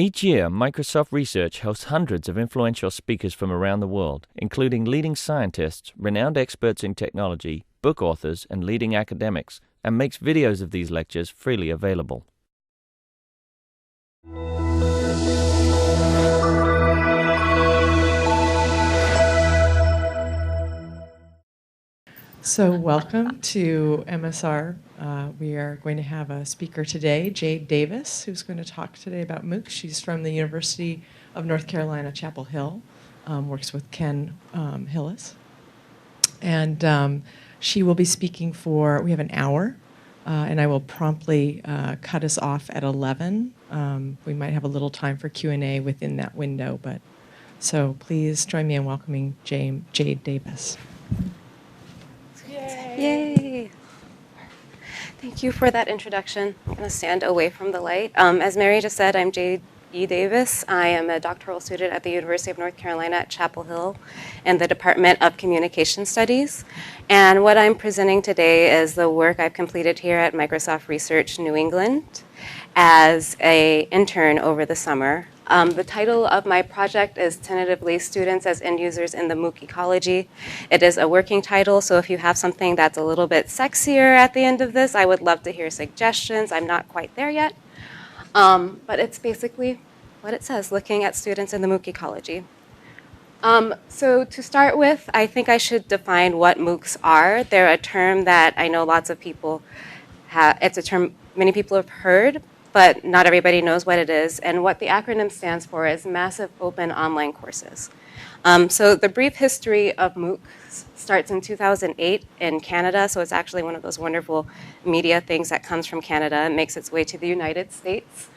Each year, Microsoft Research hosts hundreds of influential speakers from around the world, including leading scientists, renowned experts in technology, book authors, and leading academics, and makes videos of these lectures freely available. So welcome to MSR. We are going to have a speaker today, Jade Davis, who's going to talk today about MOOCs. She's from the University of North Carolina, Chapel Hill, works with Ken Hillis. And she will be speaking we have an hour, and I will promptly cut us off at 11. We might have a little time for Q&A within that window, so please join me in welcoming Jade Davis. Yay! Thank you for that introduction. I'm going to stand away from the light. As Mary just said, I'm Jade E. Davis. I am a doctoral student at the University of North Carolina at Chapel Hill in the Department of Communication Studies. And what I'm presenting today is the work I've completed here at Microsoft Research New England as an intern over the summer. The title of my project is tentatively Students as End Users in the MOOC Ecology. It is a working title, so if you have something that's a little bit sexier at the end of this, I would love to hear suggestions. I'm not quite there yet. But it's basically what it says, looking at students in the MOOC ecology. So to start with, I think I should define what MOOCs are. They're a term that I know lots of people it's a term many people have heard, but not everybody knows what it is. And what the acronym stands for is Massive Open Online Courses. So the brief history of MOOCs starts in 2008 in Canada. So it's actually one of those wonderful media things that comes from Canada and makes its way to the United States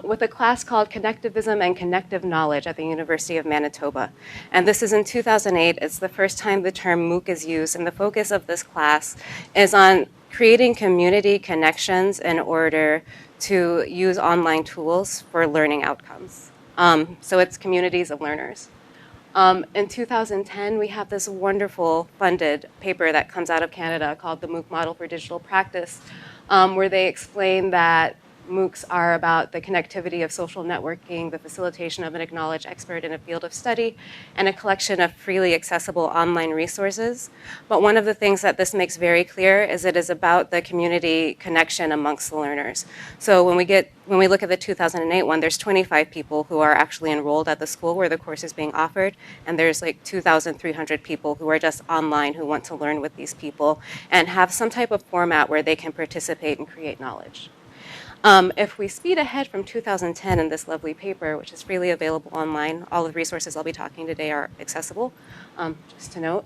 with a class called Connectivism and Connective Knowledge at the University of Manitoba. And this is in 2008. It's the first time the term MOOC is used. And the focus of this class is on creating community connections in order to use online tools for learning outcomes. So it's communities of learners. In 2010, we have this wonderful funded paper that comes out of Canada called the MOOC Model for Digital Practice, where they explain that MOOCs are about the connectivity of social networking, the facilitation of an acknowledged expert in a field of study, and a collection of freely accessible online resources. But one of the things that this makes very clear is it is about the community connection amongst the learners. So when we look at the 2008 one, there's 25 people who are actually enrolled at the school where the course is being offered, and there's like 2,300 people who are just online who want to learn with these people and have some type of format where they can participate and create knowledge. If we speed ahead from 2010 in this lovely paper, which is freely available online, all the resources I'll be talking today are accessible, just to note.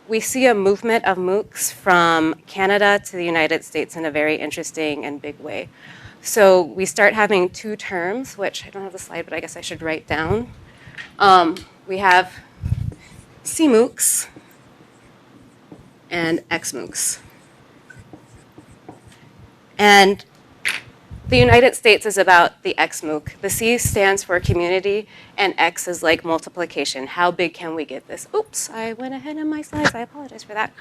We see a movement of MOOCs from Canada to the United States in a very interesting and big way. So we start having two terms, which I don't have the slide, but I guess I should write down. We have CMOOCs and XMOOCs. And the United States is about the XMOOC. The C stands for community, and X is like multiplication. How big can we get this? Oops, I went ahead in my slides. I apologize for that.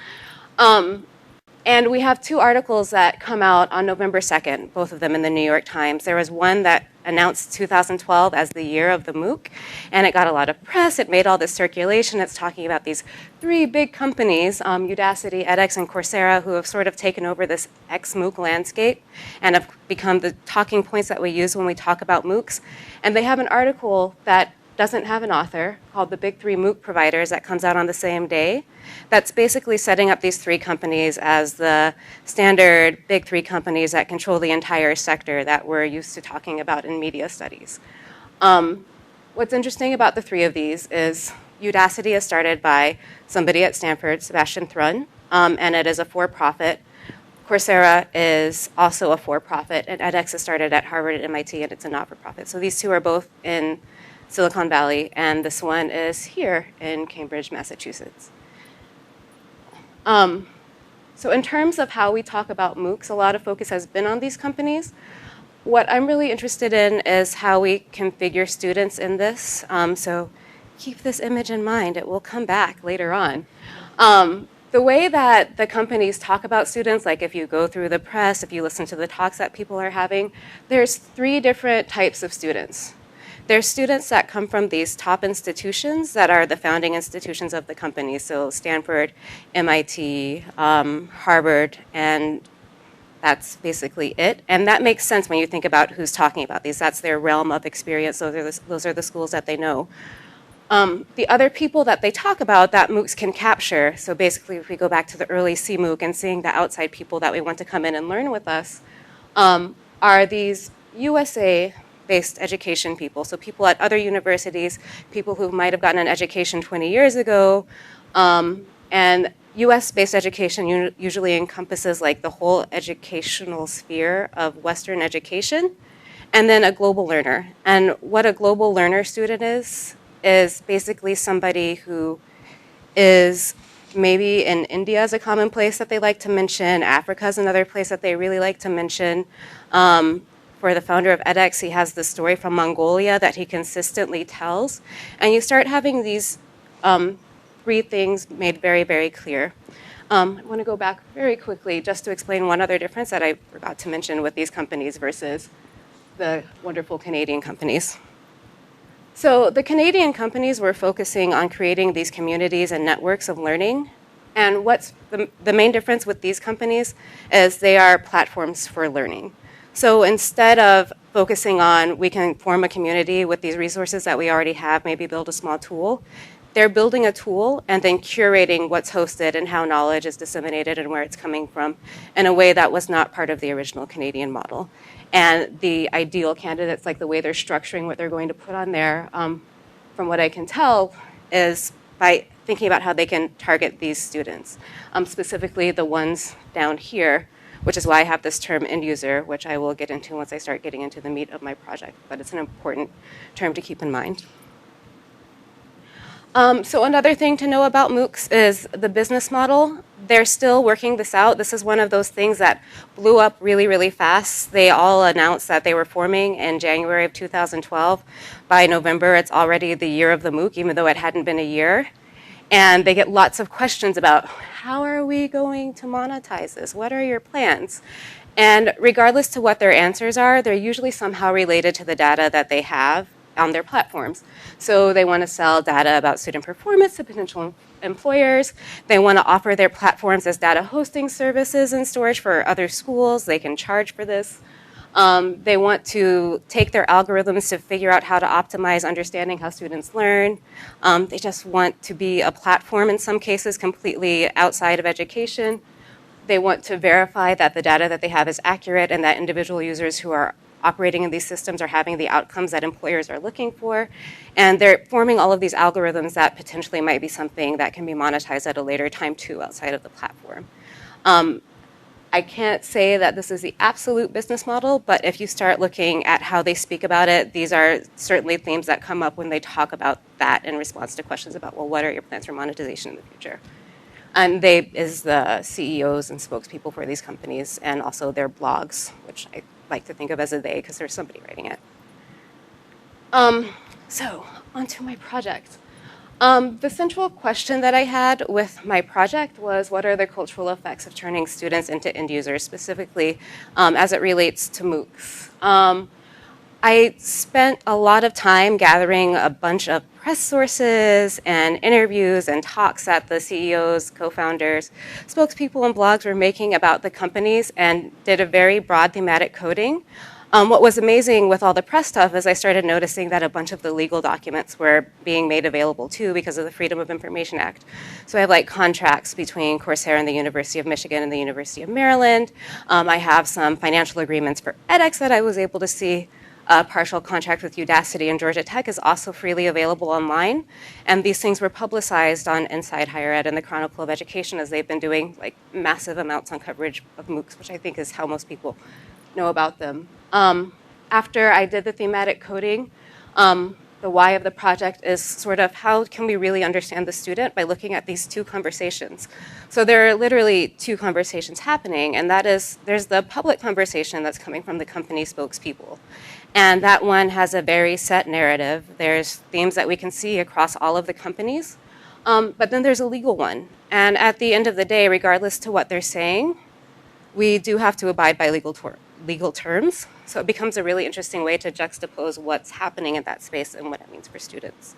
And we have two articles that come out on November 2nd, both of them in the New York Times. There was one that announced 2012 as the year of the MOOC, and it got a lot of press. It made all this circulation. It's talking about these three big companies, Udacity, edX, and Coursera, who have sort of taken over this XMOOC landscape and have become the talking points that we use when we talk about MOOCs. And they have an article that doesn't have an author called The Big Three MOOC Providers that comes out on the same day. That's basically setting up these three companies as the standard big three companies that control the entire sector that we're used to talking about in media studies. What's interesting about the three of these is Udacity is started by somebody at Stanford, Sebastian Thrun, and it is a for-profit. Coursera is also a for-profit, and edX is started at Harvard and MIT, and it's a not-for-profit. So these two are both in Silicon Valley, and this one is here in Cambridge, Massachusetts. So in terms of how we talk about MOOCs, a lot of focus has been on these companies. What I'm really interested in is how we configure students in this. So keep this image in mind. It will come back later on. The way that the companies talk about students, like if you go through the press, if you listen to the talks that people are having, there's 3 different types of students. There's students that come from these top institutions that are the founding institutions of the company, so Stanford, MIT, Harvard, and that's basically it. And that makes sense when you think about who's talking about these. That's their realm of experience. Those are the schools that they know. The other people that they talk about that MOOCs can capture, so basically if we go back to the early CMOOC and seeing the outside people that we want to come in and learn with us, are these USA-based education people. So people at other universities, people who might have gotten an education 20 years ago, and US-based education usually encompasses like the whole educational sphere of Western education, and then a global learner. And what a global learner student is basically somebody who is maybe in India is a common place that they like to mention. Africa is another place that they really like to mention. For the founder of edX, he has this story from Mongolia that he consistently tells. And you start having these 3 things made very, very clear. I want to go back very quickly just to explain one other difference that I forgot to mention with these companies versus the wonderful Canadian companies. So the Canadian companies were focusing on creating these communities and networks of learning. And what's the main difference with these companies is they are platforms for learning. So instead of focusing on we can form a community with these resources that we already have, maybe build a small tool, they're building a tool and then curating what's hosted and how knowledge is disseminated and where it's coming from in a way that was not part of the original Canadian model. And the ideal candidates, like the way they're structuring what they're going to put on there, from what I can tell, is by thinking about how they can target these students, specifically the ones down here, which is why I have this term end user, which I will get into once I start getting into the meat of my project, but it's an important term to keep in mind. So another thing to know about MOOCs is the business model. They're still working this out. This is one of those things that blew up really, really fast. They all announced that they were forming in January of 2012. By November, it's already the year of the MOOC, even though it hadn't been a year. And they get lots of questions about, how are we going to monetize this? What are your plans? And regardless to what their answers are, they're usually somehow related to the data that they have on their platforms. So they want to sell data about student performance to potential employers. They want to offer their platforms as data hosting services and storage for other schools. They can charge for this. They want to take their algorithms to figure out how to optimize understanding how students learn. They just want to be a platform in some cases completely outside of education. They want to verify that the data that they have is accurate and that individual users who are operating in these systems are having the outcomes that employers are looking for. And they're forming all of these algorithms that potentially might be something that can be monetized at a later time too outside of the platform. I can't say that this is the absolute business model, but if you start looking at how they speak about it, these are certainly themes that come up when they talk about that in response to questions about, well, what are your plans for monetization in the future? And they is the CEOs and spokespeople for these companies and also their blogs, which I like to think of as a they because there's somebody writing it. So onto my project. The central question that I had with my project was, what are the cultural effects of turning students into end users, specifically as it relates to MOOCs? I spent a lot of time gathering a bunch of press sources and interviews and talks that the CEOs, co-founders, spokespeople, and blogs were making about the companies and did a very broad thematic coding. What was amazing with all the press stuff is I started noticing that a bunch of the legal documents were being made available too because of the Freedom of Information Act. So I have like contracts between Coursera and the University of Michigan and the University of Maryland. I have some financial agreements for edX that I was able to see. A partial contract with Udacity and Georgia Tech is also freely available online. And these things were publicized on Inside Higher Ed and the Chronicle of Education as they've been doing like massive amounts on coverage of MOOCs, which I think is how most people know about them. After I did the thematic coding, the why of the project is sort of how can we really understand the student by looking at these two conversations. So there are literally two conversations happening, and that is there's the public conversation that's coming from the company spokespeople. And that one has a very set narrative. There's themes that we can see across all of the companies. But then there's a legal one. And at the end of the day, regardless to what they're saying, we do have to abide by legal terms. So it becomes a really interesting way to juxtapose what's happening in that space and what it means for students.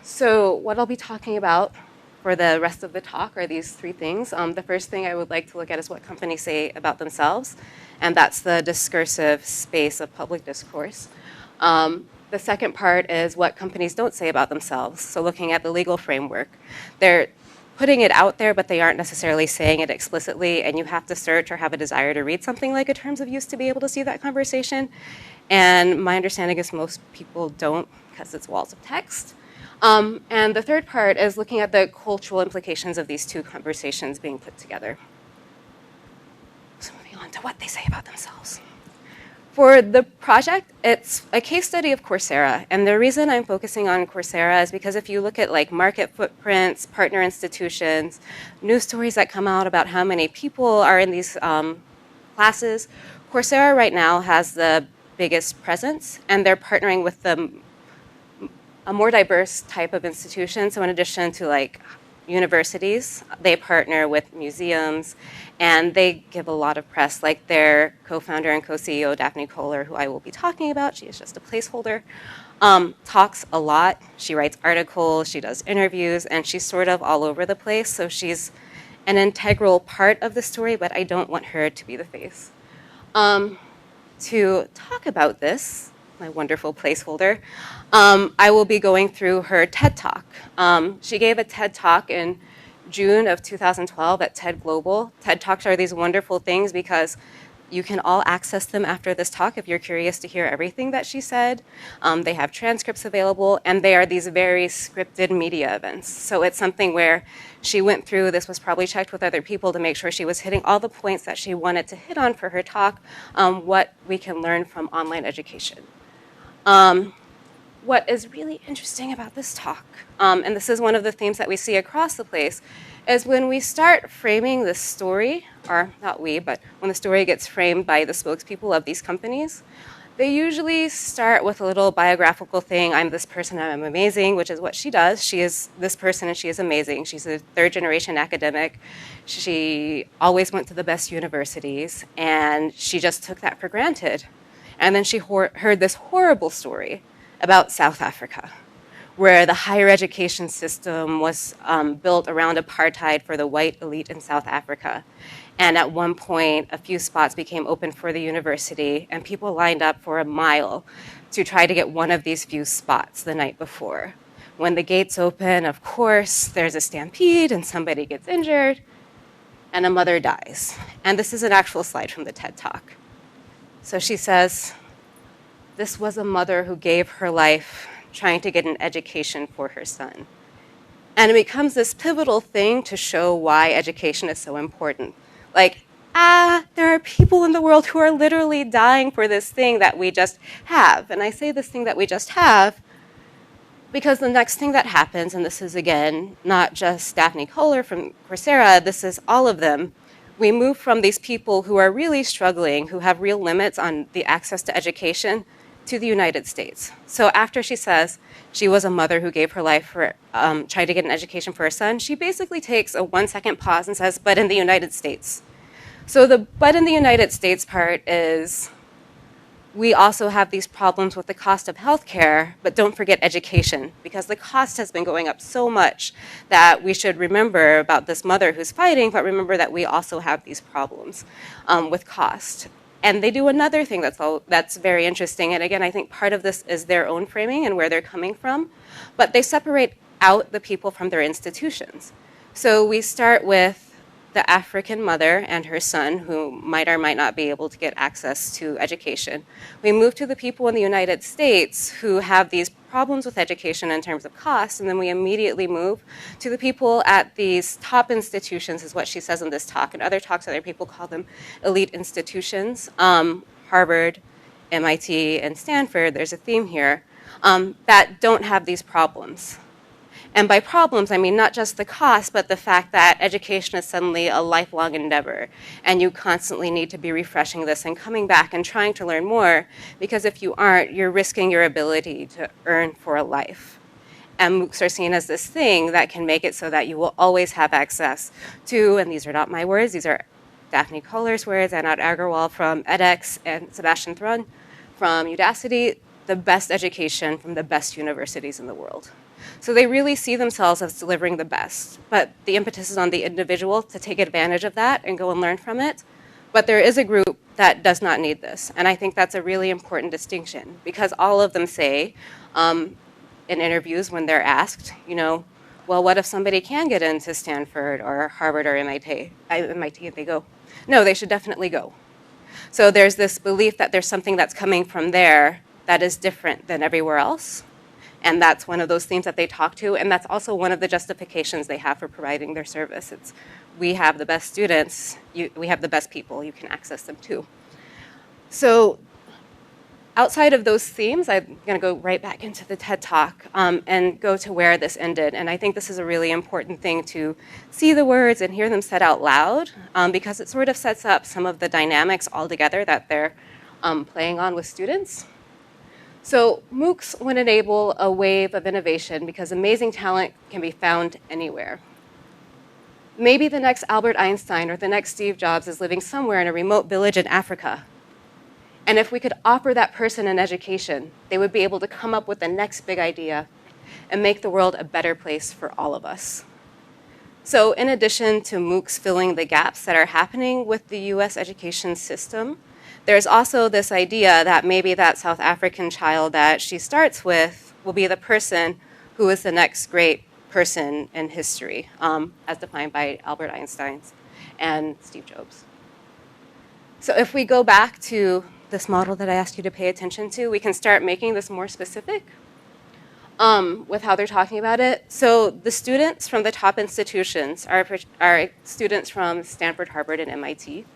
So what I'll be talking about for the rest of the talk are these three things. The first thing I would like to look at is what companies say about themselves, and that's the discursive space of public discourse. The second part is what companies don't say about themselves, so looking at the legal framework. They're putting it out there, but they aren't necessarily saying it explicitly, and you have to search or have a desire to read something like a terms of use to be able to see that conversation. And my understanding is most people don't, because it's walls of text. And the third part is looking at the cultural implications of these two conversations being put together. So moving on to what they say about themselves. For the project, it's a case study of Coursera. And the reason I'm focusing on Coursera is because if you look at like market footprints, partner institutions, news stories that come out about how many people are in these classes, Coursera right now has the biggest presence, and they're partnering with a more diverse type of institution. So in addition to like universities, they partner with museums, and they give a lot of press, like their co-founder and co-CEO, Daphne Kohler, who I will be talking about. She is just a placeholder, talks a lot. She writes articles, she does interviews, and she's sort of all over the place. So she's an integral part of the story, but I don't want her to be the face. To talk about this, my wonderful placeholder, I will be going through her TED Talk. She gave a TED Talk in June of 2012 at TED Global. TED Talks are these wonderful things because you can all access them after this talk if you're curious to hear everything that she said. They have transcripts available, and they are these very scripted media events. So it's something where she went through, this was probably checked with other people to make sure she was hitting all the points that she wanted to hit on for her talk, what we can learn from online education. What is really interesting about this talk, and this is one of the themes that we see across the place, is when we start framing this story, or not we, but when the story gets framed by the spokespeople of these companies, they usually start with a little biographical thing. I'm this person, I'm amazing, which is what she does. She is this person and she is amazing. She's a third-generation academic. She always went to the best universities, and she just took that for granted. And then she heard this horrible story about South Africa, where the higher education system was built around apartheid for the white elite in South Africa. And at one point, a few spots became open for the university, and people lined up for a mile to try to get one of these few spots the night before. When the gates open, of course, there's a stampede, and somebody gets injured, and a mother dies. And this is an actual slide from the TED Talk. So she says, this was a mother who gave her life trying to get an education for her son. And it becomes this pivotal thing to show why education is so important. Like, there are people in the world who are literally dying for this thing that we just have. And I say this thing that we just have because the next thing that happens, and this is, again, not just Daphne Kohler from Coursera, this is all of them. We move from these people who are really struggling, who have real limits on the access to education, to the United States. So after she says she was a mother who gave her life for trying to get an education for her son, she basically takes a 1-second pause and says, but in the United States. So the but in the United States part is we also have these problems with the cost of healthcare, but don't forget education, because the cost has been going up so much that we should remember about this mother who's fighting, but remember that we also have these problems with cost. And they do another thing that's very interesting. And again, I think part of this is their own framing and where they're coming from. But they separate out the people from their institutions. So we start with the African mother and her son, who might or might not be able to get access to education. We move to the people in the United States who have these problems with education in terms of cost, and then we immediately move to the people at these top institutions, is what she says in this talk. In other talks, other people call them elite institutions. Harvard, MIT, and Stanford, there's a theme here, that don't have these problems. And by problems, I mean not just the cost, but the fact that education is suddenly a lifelong endeavor, and you constantly need to be refreshing this and coming back and trying to learn more, because if you aren't, you're risking your ability to earn for a life. And MOOCs are seen as this thing that can make it so that you will always have access to, and these are not my words, these are Daphne Kohler's words, Anat Agarwal from edX, and Sebastian Thrun from Udacity, the best education from the best universities in the world. So they really see themselves as delivering the best, but the impetus is on the individual to take advantage of that and go and learn from it. But there is a group that does not need this, and I think that's a really important distinction, because all of them say in interviews when they're asked, well, what if somebody can get into Stanford or Harvard or MIT, and they go, no, they should definitely go. So there's this belief that there's something that's coming from there that is different than everywhere else. And that's one of those themes that they talk to. And that's also one of the justifications they have for providing their service. It's, we have the best students, we have the best people, you can access them too. So outside of those themes, I'm going to go right back into the TED Talk and go to where this ended. And I think this is a really important thing to see the words and hear them said out loud, because it sort of sets up some of the dynamics altogether that they're playing on with students. So MOOCs would enable a wave of innovation because amazing talent can be found anywhere. Maybe the next Albert Einstein or the next Steve Jobs is living somewhere in a remote village in Africa. And if we could offer that person an education, they would be able to come up with the next big idea and make the world a better place for all of us. So in addition to MOOCs filling the gaps that are happening with the US education system, there's also this idea that maybe that South African child that she starts with will be the person who is the next great person in history, as defined by Albert Einstein and Steve Jobs. So if we go back to this model that I asked you to pay attention to, we can start making this more specific with how they're talking about it. So the students from the top institutions are students from Stanford, Harvard, and MIT.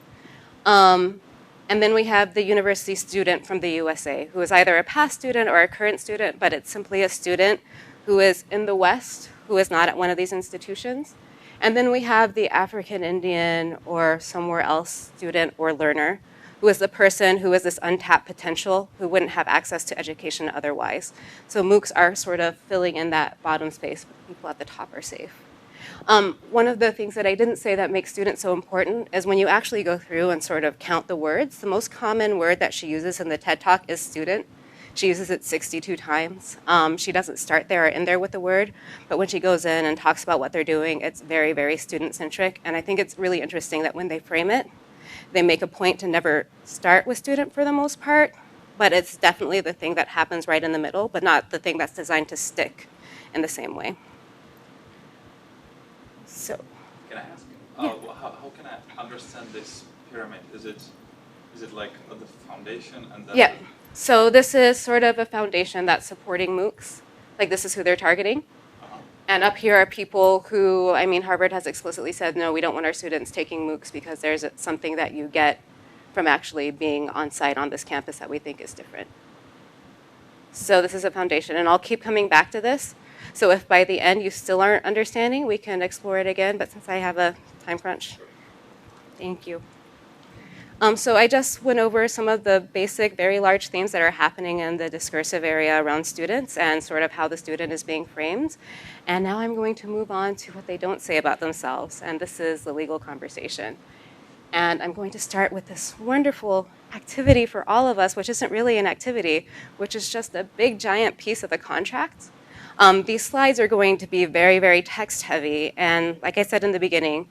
And then we have the university student from the USA, who is either a past student or a current student, but it's simply a student who is in the West, who is not at one of these institutions. And then we have the African Indian or somewhere else student or learner, who is the person who has this untapped potential, who wouldn't have access to education otherwise. So MOOCs are sort of filling in that bottom space, but the people at the top are safe. One of the things that I didn't say that makes students so important is when you actually go through and sort of count the words, the most common word that she uses in the TED Talk is student. She uses it 62 times. She doesn't start there or end there with the word, but when she goes in and talks about what they're doing, it's very, very student-centric. And I think it's really interesting that when they frame it, they make a point to never start with student for the most part, but it's definitely the thing that happens right in the middle, but not the thing that's designed to stick in the same way. So, can I ask, yeah. how can I understand this pyramid? Is it like the foundation and then? Yeah. So this is sort of a foundation that's supporting MOOCs. Like this is who they're targeting. And up here are people who, I mean, Harvard has explicitly said, no, we don't want our students taking MOOCs because there's something that you get from actually being on site on this campus that we think is different. So this is a foundation, and I'll keep coming back to this. So if by the end you still aren't understanding, we can explore it again, but since I have a time crunch, thank you. So I just went over some of the basic, very large themes that are happening in the discursive area around students and sort of how the student is being framed. And now I'm going to move on to what they don't say about themselves, and this is the legal conversation. And I'm going to start with this wonderful activity for all of us, which isn't really an activity, which is just a big, giant piece of the contract. These slides are going to be very, very text-heavy, and like I said in the beginning,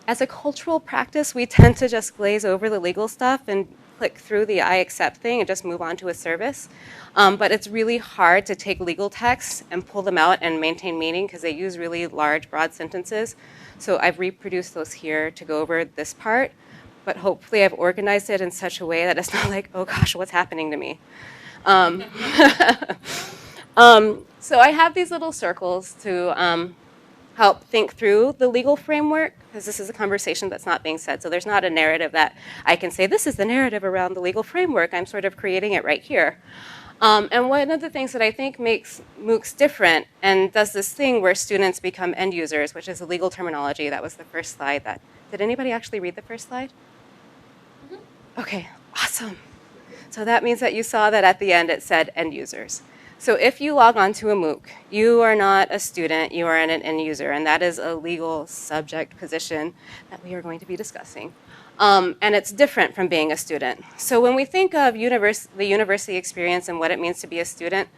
as a cultural practice, we tend to just glaze over the legal stuff and click through the I accept thing and just move on to a service. But it's really hard to take legal texts and pull them out and maintain meaning because they use really large, broad sentences. So I've reproduced those here to go over this part, but hopefully I've organized it in such a way that it's not like, oh gosh, what's happening to me? So I have these little circles to help think through the legal framework, because this is a conversation that's not being said. So there's not a narrative that I can say, this is the narrative around the legal framework. I'm sort of creating it right here. And one of the things that I think makes MOOCs different and does this thing where students become end users, which is a legal terminology. That was the first slide. Did anybody actually read the first slide? Mm-hmm. Okay, awesome. So that means that you saw that at the end it said end users. So if you log on to a MOOC, you are not a student, you are an end user, and that is a legal subject position that we are going to be discussing. And it's different from being a student. So when we think of the university experience and what it means to be a student,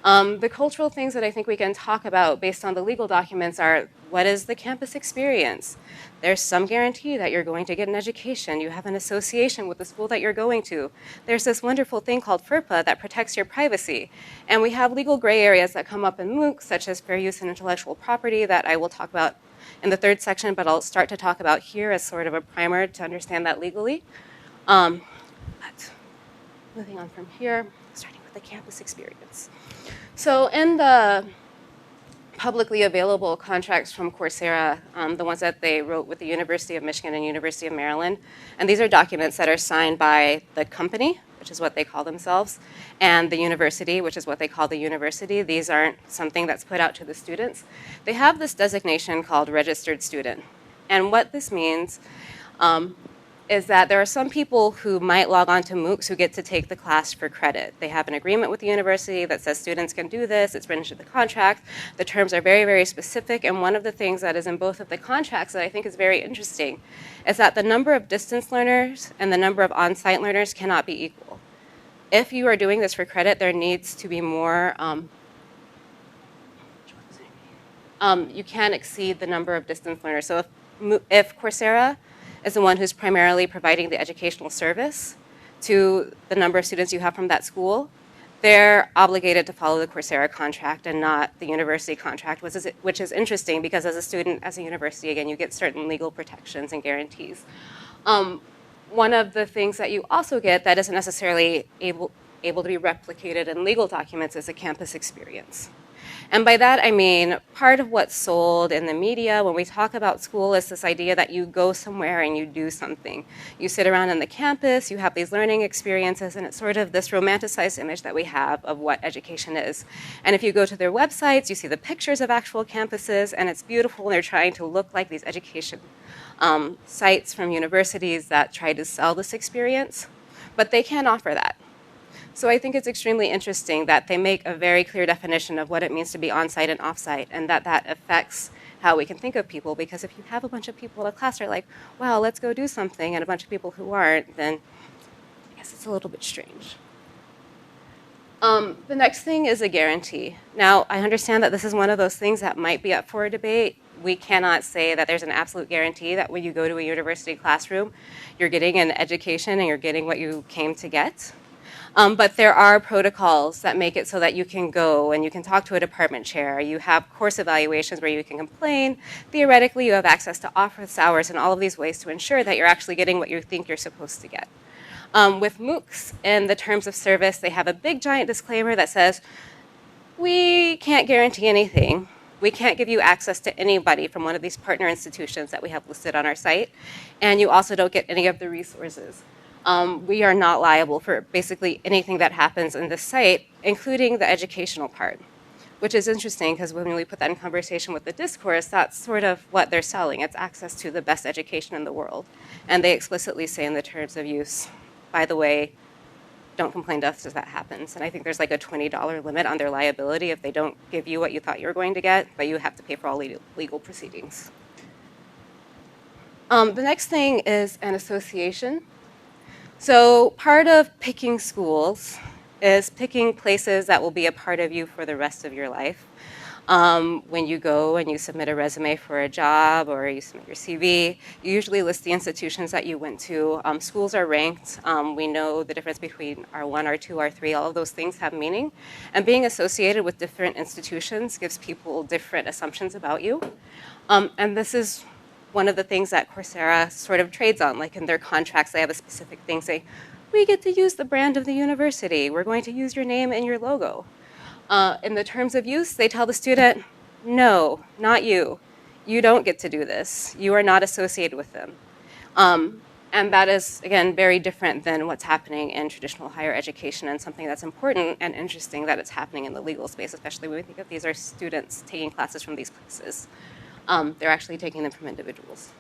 the cultural things that I think we can talk about based on the legal documents are, what is the campus experience? There's some guarantee that you're going to get an education. You have an association with the school that you're going to. There's this wonderful thing called FERPA that protects your privacy. And we have legal gray areas that come up in MOOCs, such as fair use and intellectual property, that I will talk about in the third section, but I'll start to talk about here as sort of a primer to understand that legally. But moving on from here, starting with the campus experience. So in the publicly available contracts from Coursera, the ones that they wrote with the University of Michigan and University of Maryland, and these are documents that are signed by the company, which is what they call themselves, and the university, which is what they call the university. These aren't something that's put out to the students. They have this designation called registered student. And what this means is that there are some people who might log on to MOOCs who get to take the class for credit. They have an agreement with the university that says students can do this. It's written into the contract. The terms are very, very specific. And one of the things that is in both of the contracts that I think is very interesting is that the number of distance learners and the number of on-site learners cannot be equal. If you are doing this for credit, there needs to be more, you can't exceed the number of distance learners. So if Coursera is the one who's primarily providing the educational service to the number of students you have from that school, they're obligated to follow the Coursera contract and not the university contract, which is interesting because as a student, as a university, again, you get certain legal protections and guarantees. One of the things that you also get that isn't necessarily able to be replicated in legal documents is a campus experience. And by that, I mean, part of what's sold in the media when we talk about school is this idea that you go somewhere and you do something. You sit around on the campus, you have these learning experiences, and it's sort of this romanticized image that we have of what education is. And if you go to their websites, you see the pictures of actual campuses, and it's beautiful, and they're trying to look like these education sites from universities that try to sell this experience, but they can't offer that. So I think it's extremely interesting that they make a very clear definition of what it means to be on-site and off-site, and that affects how we can think of people, because if you have a bunch of people in a class who are like, wow, let's go do something, and a bunch of people who aren't, then I guess it's a little bit strange. The next thing is a guarantee. Now, I understand that this is one of those things that might be up for a debate. We cannot say that there's an absolute guarantee that when you go to a university classroom, you're getting an education and you're getting what you came to get. But there are protocols that make it so that you can go and you can talk to a department chair. You have course evaluations where you can complain. Theoretically, you have access to office hours and all of these ways to ensure that you're actually getting what you think you're supposed to get. With MOOCs, in the terms of service, they have a big giant disclaimer that says, we can't guarantee anything. We can't give you access to anybody from one of these partner institutions that we have listed on our site. And you also don't get any of the resources. We are not liable for basically anything that happens in this site, including the educational part, which is interesting because when we put that in conversation with the discourse, that's sort of what they're selling. It's access to the best education in the world. And they explicitly say in the terms of use, by the way, don't complain to us if that happens. And I think there's like a $20 limit on their liability if they don't give you what you thought you were going to get, but you have to pay for all legal proceedings. The next thing is an association. So part of picking schools is picking places that will be a part of you for the rest of your life. When you go and you submit a resume for a job or you submit your CV, you usually list the institutions that you went to. Schools are ranked. We know the difference between R1, R2, R3. All of those things have meaning. And being associated with different institutions gives people different assumptions about you. And this is one of the things that Coursera sort of trades on. Like in their contracts, they have a specific thing saying, we get to use the brand of the university. We're going to use your name and your logo. In the terms of use, they tell the student, no, not you. You don't get to do this. You are not associated with them. And that is, again, very different than what's happening in traditional higher education, and something that's important and interesting that it's happening in the legal space, especially when we think of these are students taking classes from these places. They're actually taking them from individuals.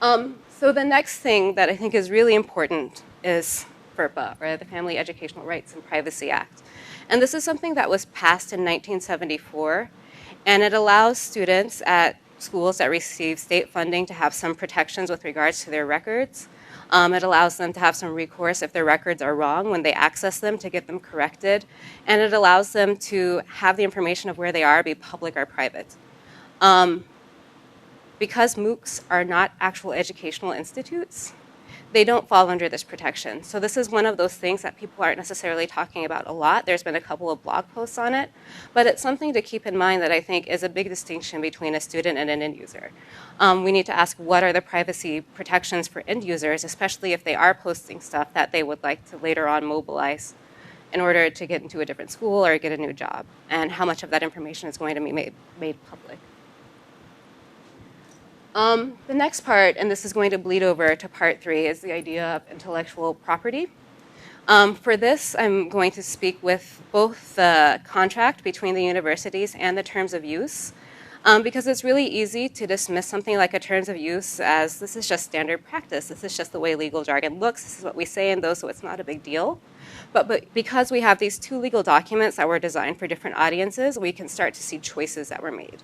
So the next thing that I think is really important is FERPA, or the Family Educational Rights and Privacy Act. And this is something that was passed in 1974, and it allows students at schools that receive state funding to have some protections with regards to their records. It allows them to have some recourse if their records are wrong when they access them to get them corrected. And it allows them to have the information of where they are be public or private. Because MOOCs are not actual educational institutes, they don't fall under this protection. So this is one of those things that people aren't necessarily talking about a lot. There's been a couple of blog posts on it, but it's something to keep in mind that I think is a big distinction between a student and an end user. We need to ask what are the privacy protections for end users, especially if they are posting stuff that they would like to later on mobilize in order to get into a different school or get a new job, and how much of that information is going to be made public. The next part, and this is going to bleed over to part 3, is the idea of intellectual property. For this, I'm going to speak with both the contract between the universities and the terms of use, because it's really easy to dismiss something like a terms of use as this is just standard practice, this is just the way legal jargon looks, this is what we say in those, so it's not a big deal. But because we have these 2 legal documents that were designed for different audiences, we can start to see choices that were made.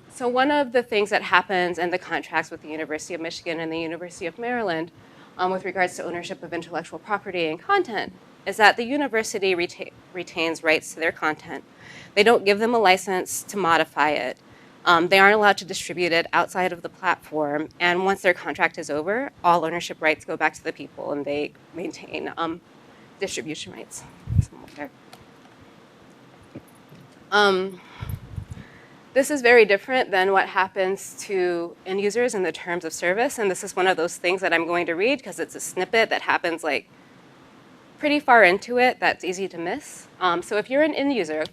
So one of the things that happens in the contracts with the University of Michigan and the University of Maryland with regards to ownership of intellectual property and content is that the university retains rights to their content. They don't give them a license to modify it. They aren't allowed to distribute it outside of the platform. And once their contract is over, all ownership rights go back to the people, and they maintain distribution rights. This is very different than what happens to end users in the terms of service, and this is one of those things that I'm going to read because it's a snippet that happens like pretty far into it that's easy to miss. So if you're an end user,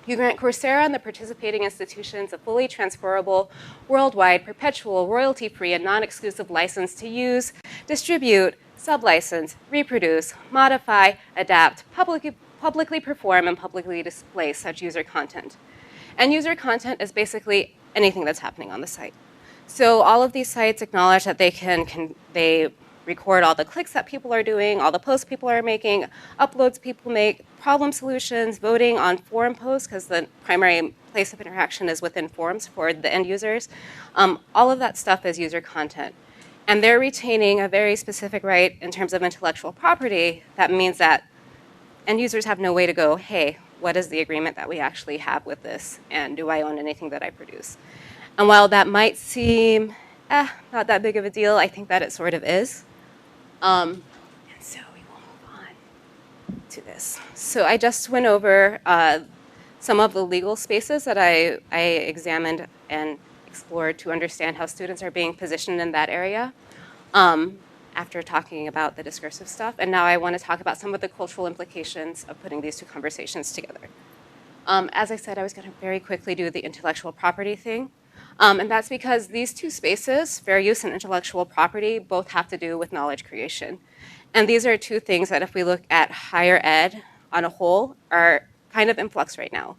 you grant Coursera and the participating institutions a fully transferable, worldwide, perpetual, royalty-free, and non-exclusive license to use, distribute, sublicense, reproduce, modify, adapt, publicly perform, and publicly display such user content. And user content is basically anything that's happening on the site. So all of these sites acknowledge that they record all the clicks that people are doing, all the posts people are making, uploads people make, problem solutions, voting on forum posts, because the primary place of interaction is within forums for the end users. All of that stuff is user content. And they're retaining a very specific right in terms of intellectual property. That means that end users have no way to go, hey, what is the agreement that we actually have with this? And do I own anything that I produce? And while that might seem not that big of a deal, I think that it sort of is. And so we will move on to this. So I just went over some of the legal spaces that I examined and explored to understand how students are being positioned in that area. After talking about the discursive stuff. And now I want to talk about some of the cultural implications of putting these 2 conversations together. As I said, I was going to very quickly do the intellectual property thing. And that's because these 2 spaces, fair use and intellectual property, both have to do with knowledge creation. And these are 2 things that if we look at higher ed on a whole are kind of in flux right now.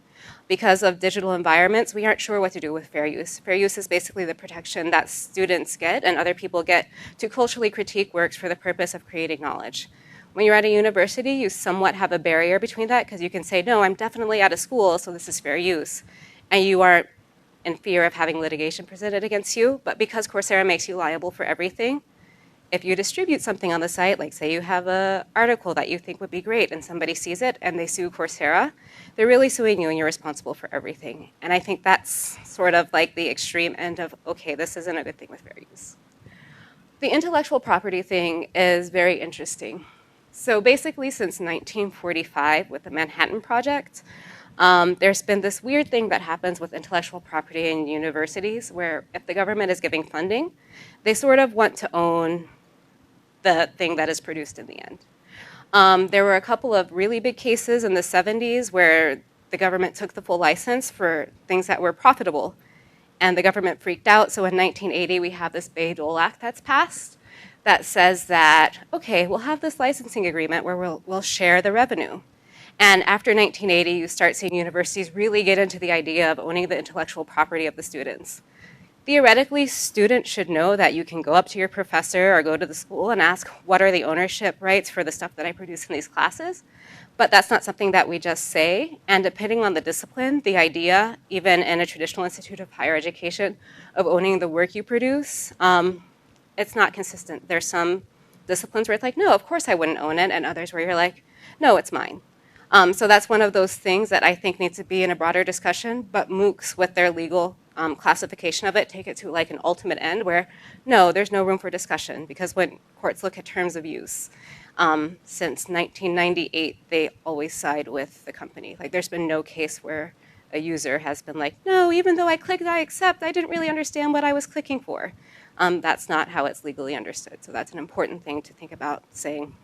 Because of digital environments, we aren't sure what to do with fair use. Fair use is basically the protection that students get and other people get to culturally critique works for the purpose of creating knowledge. When you're at a university, you somewhat have a barrier between that because you can say, no, I'm definitely out of school, so this is fair use. And you aren't in fear of having litigation presented against you. But because Coursera makes you liable for everything, if you distribute something on the site, like say you have an article that you think would be great and somebody sees it and they sue Coursera, they're really suing you and you're responsible for everything. And I think that's sort of like the extreme end of, okay, this isn't a good thing with fair use. The intellectual property thing is very interesting. So basically since 1945 with the Manhattan Project, there's been this weird thing that happens with intellectual property in universities where if the government is giving funding, they sort of want to own the thing that is produced in the end. There were a couple of really big cases in the 70s where the government took the full license for things that were profitable, and the government freaked out. So in 1980, we have this Bayh-Dole Act that's passed that says that, okay, we'll have this licensing agreement where we'll share the revenue. And after 1980, you start seeing universities really get into the idea of owning the intellectual property of the students. theoretically, students should know that you can go up to your professor or go to the school and ask, what are the ownership rights for the stuff that I produce in these classes? But that's not something that we just say. And depending on the discipline, the idea, even in a traditional institute of higher education, of owning the work you produce, it's not consistent. There's some disciplines where it's like, no, of course I wouldn't own it, and others where you're like, no, it's mine. So that's one of those things that I think needs to be in a broader discussion, but MOOCs, with their legal classification of it, take it to like an ultimate end where, no, there's no room for discussion, because when courts look at terms of use, since 1998, they always side with the company. Like, there's been no case where a user has been like, no, even though I clicked I accept, I didn't really understand what I was clicking for. That's not how it's legally understood. So that's an important thing to think about, saying,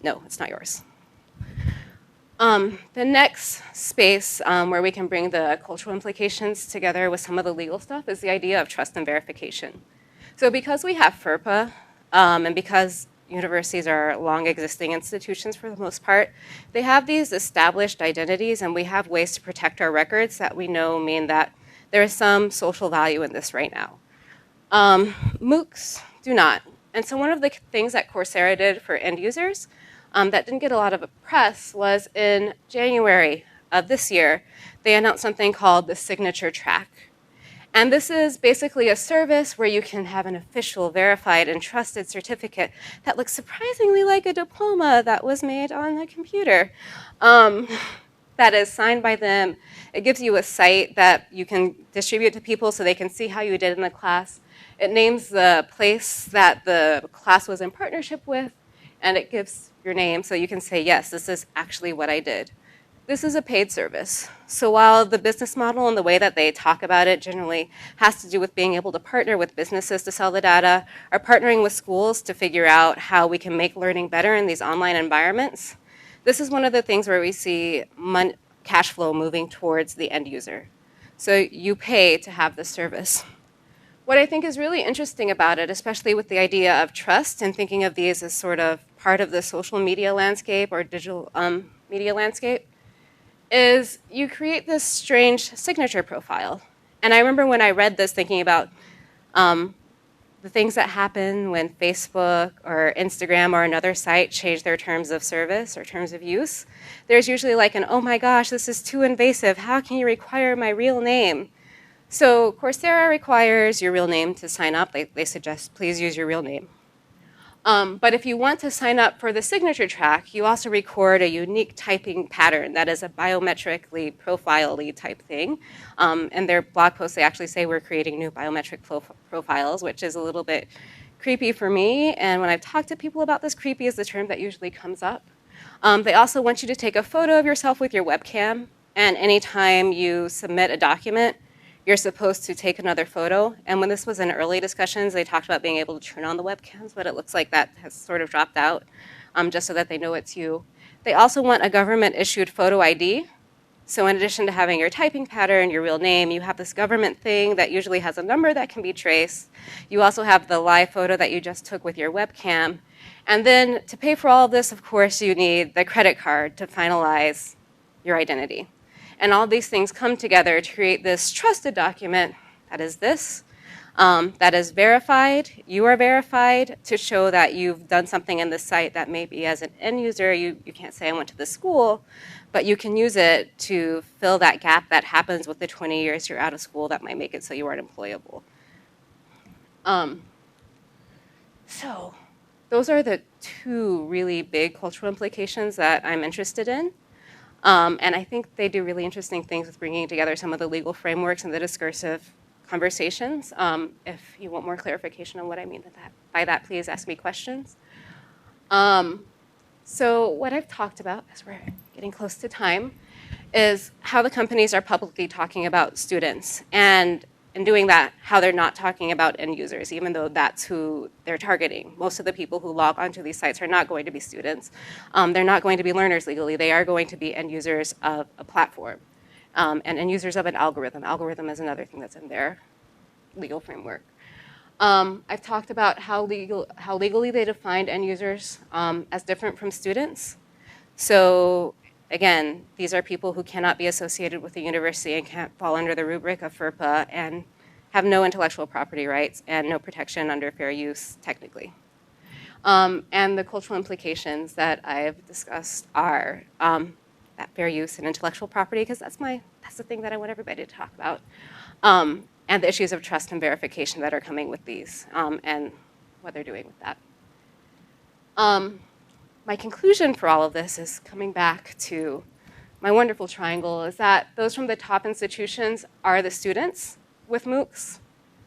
no, it's not yours. The next space where we can bring the cultural implications together with some of the legal stuff is the idea of trust and verification. So because we have FERPA, and because universities are long existing institutions for the most part, they have these established identities, and we have ways to protect our records that we know mean that there is some social value in this right now. MOOCs do not. And so one of the things that Coursera did for end users that didn't get a lot of press was in January of this year, they announced something called the Signature Track. And this is basically a service where you can have an official, verified, and trusted certificate that looks surprisingly like a diploma that was made on a computer. That is signed by them. It gives you a site that you can distribute to people so they can see how you did in the class. It names the place that the class was in partnership with, and it gives your name so you can say, yes, this is actually what I did. This is a paid service. So while the business model and the way that they talk about it generally has to do with being able to partner with businesses to sell the data, or partnering with schools to figure out how we can make learning better in these online environments, this is one of the things where we see cash flow moving towards the end user. So you pay to have this service. What I think is really interesting about it, especially with the idea of trust and thinking of these as sort of part of the social media landscape or digital media landscape, is you create this strange signature profile. And I remember when I read this thinking about the things that happen when Facebook or Instagram or another site change their terms of service or terms of use. There's usually like an, oh my gosh, this is too invasive. How can you require my real name? So Coursera requires your real name to sign up. They suggest, please use your real name. But if you want to sign up for the signature track, you also record a unique typing pattern that is a biometrically profile-y type thing. In their blog post, they actually say we're creating new biometric profiles, which is a little bit creepy for me. And when I've talked to people about this, creepy is the term that usually comes up. They also want you to take a photo of yourself with your webcam. And anytime you submit a document, you're supposed to take another photo. And when this was in early discussions, they talked about being able to turn on the webcams, but it looks like that has sort of dropped out, just so that they know it's you. They also want a government-issued photo ID. So in addition to having your typing pattern, your real name, you have this government thing that usually has a number that can be traced. You also have the live photo that you just took with your webcam. And then to pay for all of this, of course, you need the credit card to finalize your identity. And all these things come together to create this trusted document that is this, that is verified. You are verified to show that you've done something in the site that maybe as an end user, you can't say I went to the school, but you can use it to fill that gap that happens with the 20 years you're out of school that might make it so you aren't employable. So those are the two really big cultural implications that I'm interested in. And I think they do really interesting things with bringing together some of the legal frameworks and the discursive conversations. If you want more clarification on what I mean by that, please ask me questions. So what I've talked about, as we're getting close to time, is how the companies are publicly talking about students. And in doing that, how they're not talking about end users, even though that's who they're targeting. Most of the people who log onto these sites are not going to be students. They're not going to be learners legally. They are going to be end users of a platform and end users of an algorithm. Algorithm is another thing that's in their legal framework. I've talked about how legally they defined end users as different from students. So again, these are people who cannot be associated with the university and can't fall under the rubric of FERPA and have no intellectual property rights and no protection under fair use, technically. And the cultural implications that I've discussed are that fair use and intellectual property, because that's the thing that I want everybody to talk about, and the issues of trust and verification that are coming with these, and what they're doing with that. My conclusion for all of this is coming back to my wonderful triangle, is that those from the top institutions are the students with MOOCs.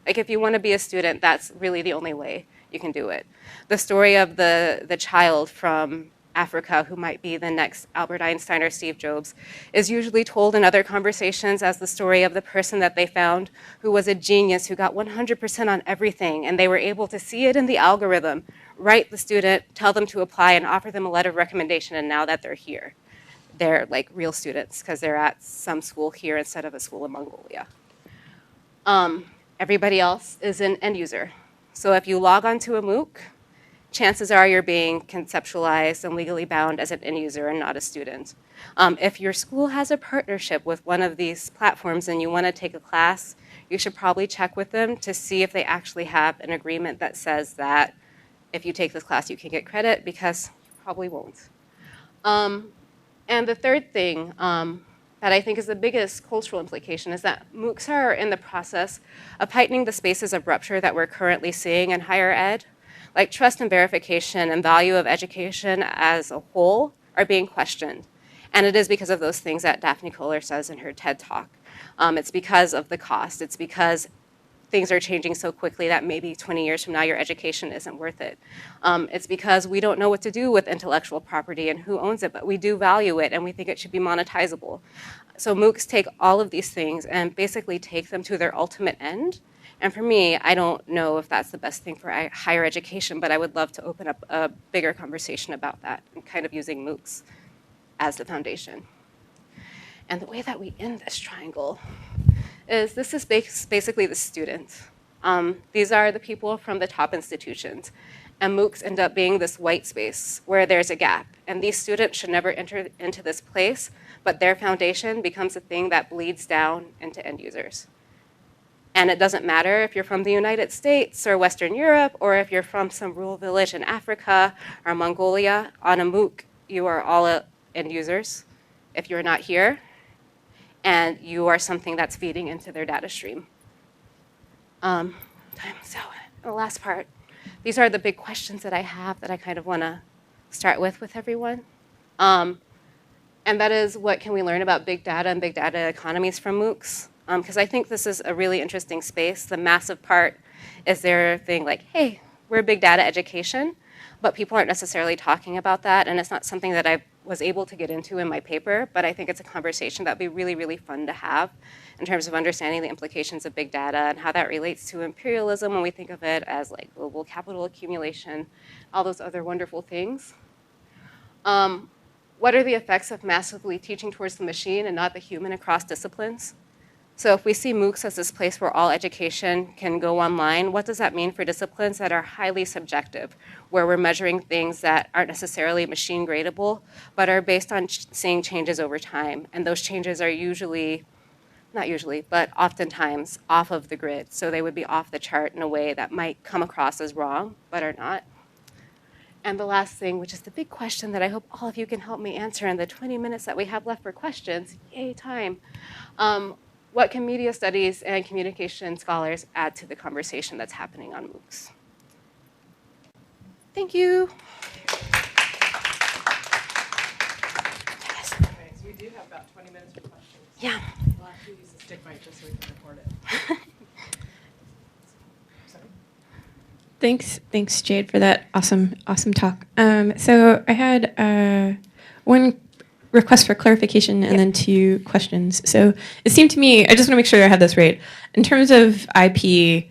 Like, if you want to be a student, that's really the only way you can do it. The story of the child from Africa who might be the next Albert Einstein or Steve Jobs is usually told in other conversations as the story of the person that they found who was a genius, who got 100% on everything, and they were able to see it in the algorithm, write the student, tell them to apply, and offer them a letter of recommendation, and now that they're here, they're like real students because they're at some school here instead of a school in Mongolia. Everybody else is an end user. So if you log onto a MOOC, chances are you're being conceptualized and legally bound as an end user and not a student. If your school has a partnership with one of these platforms and you want to take a class, you should probably check with them to see if they actually have an agreement that says that if you take this class, you can get credit, because you probably won't. And the third thing that I think is the biggest cultural implication is that MOOCs are in the process of heightening the spaces of rupture that we're currently seeing in higher ed. Like, trust and verification and value of education as a whole are being questioned. And it is because of those things that Daphne Kohler says in her TED Talk. It's because of the cost. It's because things are changing so quickly that maybe 20 years from now your education isn't worth it. It's because we don't know what to do with intellectual property and who owns it, but we do value it and we think it should be monetizable. So MOOCs take all of these things and basically take them to their ultimate end. And for me, I don't know if that's the best thing for higher education, but I would love to open up a bigger conversation about that and kind of using MOOCs as the foundation. And the way that we end this triangle is this is basically the student. These are the people from the top institutions. And MOOCs end up being this white space where there's a gap. And these students should never enter into this place, but their foundation becomes a thing that bleeds down into end users. And it doesn't matter if you're from the United States or Western Europe, or if you're from some rural village in Africa or Mongolia. On a MOOC, you are all end users if you're not here, and you are something that's feeding into their data stream. So the last part, these are the big questions that I have that I kind of want to start with everyone. And that is, what can we learn about big data and big data economies from MOOCs? Because I think this is a really interesting space. The massive part is their thing like, hey, we're big data education, but people aren't necessarily talking about that, and it's not something that I was able to get into in my paper, but I think it's a conversation that would be really, really fun to have in terms of understanding the implications of big data and how that relates to imperialism when we think of it as like global capital accumulation, all those other wonderful things. What are the effects of massively teaching towards the machine and not the human across disciplines? So if we see MOOCs as this place where all education can go online, what does that mean for disciplines that are highly subjective, where we're measuring things that aren't necessarily machine gradable, but are based on seeing changes over time? And those changes are usually, not usually, but oftentimes off of the grid. So they would be off the chart in a way that might come across as wrong, but are not. And the last thing, which is the big question that I hope all of you can help me answer in the 20 minutes that we have left for questions, yay time. What can media studies and communication scholars add to the conversation that's happening on MOOCs? Thank you. Yes. Okay, so we do have about 20 minutes for questions. Yeah. We'll have to use the stick mic just so we can record it. Thanks, Jade, for that awesome talk. So I had one request for clarification and then two questions. So it seemed to me, I just want to make sure I have this right. In terms of IP,